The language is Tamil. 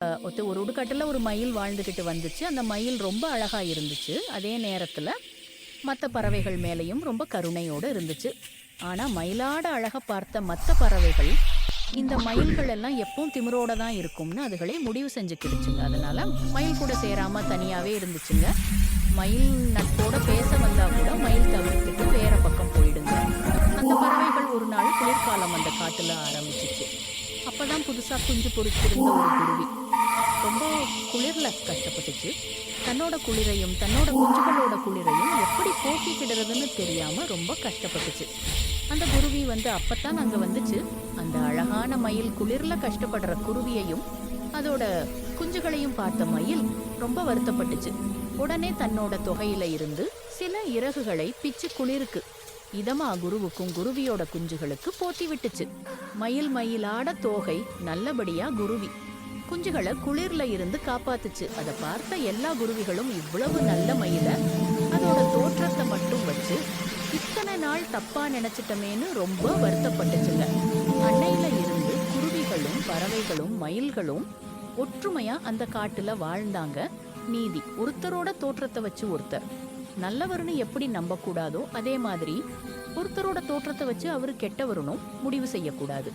ஒரு உடுக்காட்டுல ஒரு மயில் வாழ்ந்துகிட்டு வந்துச்சு. அந்த மயில் ரொம்ப அழகா இருந்துச்சு. அதே நேரத்துல மத்த பறவைகள் மேலயும் ரொம்ப கருணையோட இருந்துச்சு. ஆனா மயிலாட அழக பார்த்த மத்த பறவைகள், இந்த மயில்கள் எல்லாம் எப்பவும் திமிரோட தான் இருக்கும்னு அதுகளே முடிவு செஞ்சுக்கிடுச்சுங்க. அதனால மயில் கூட சேராம தனியாவே இருந்துச்சுங்க. மயில் நட்போட பேச வந்தா கூட மயில் தவிர்த்துட்டு வேற பக்கம் போயிடுங்க. அந்த பறவைகள் ஒரு நாள் குளிர்காலம் அந்த காட்டுல ஆரம்பிச்சுச்சு. அப்பதான் புதுசா குஞ்சு பொரிச்சிருந்த ஒரு குருவி ரொம்ப குளிர்ல கஷ்டப்பட்டுச்சு. தன்னோட குளிரையும் தன்னோட குஞ்சுகளோட குளிரையும் எப்படி போக்கிக்கிடுறதுன்னு தெரியாம ரொம்ப கஷ்டப்பட்டுச்சு. அந்த குருவி அப்பத்தான் அங்க வந்துச்சு. அந்த அழகான மயில் குளிர்ல கஷ்டப்படுற குருவியையும் அதோட குஞ்சுகளையும் பார்த்த மயில் ரொம்ப வருத்தப்பட்டுச்சு. உடனே தன்னோட தொகையில இருந்து சில இறகுகளை பிச்சு குளிருக்கு இதமா குருவுக்கும் குருவியோட குஞ்சுகளுக்கு போத்தி விட்டுச்சு. மயில் மயிலாட தோகை நல்லபடியா குருவி குஞ்சுகளை குளிர்ல இருந்து காப்பாத்துச்சு. அதை பார்த்த எல்லா குருவிகளும் இவ்வளவு நல்ல மயில அதோட தோற்றத்தை மட்டும் வச்சு இத்தனை நாள் தப்பா நினைச்சிட்டமேன்னு ரொம்ப வருத்தப்பட்டுச்சுங்க. அன்னையில இருந்து குருவிகளும் பறவைகளும் மயில்களும் ஒற்றுமையா அந்த காட்டுல வாழ்ந்தாங்க. நீதி ஒருத்தரோட தோற்றத்தை வச்சு ஒருத்தர் நல்லவர்னு எப்படி நம்ப கூடாதோ அதே மாதிரி ஒருத்தரோட தோற்றத்தை வச்சு அவரு கெட்டவருனும் முடிவு செய்யக்கூடாது.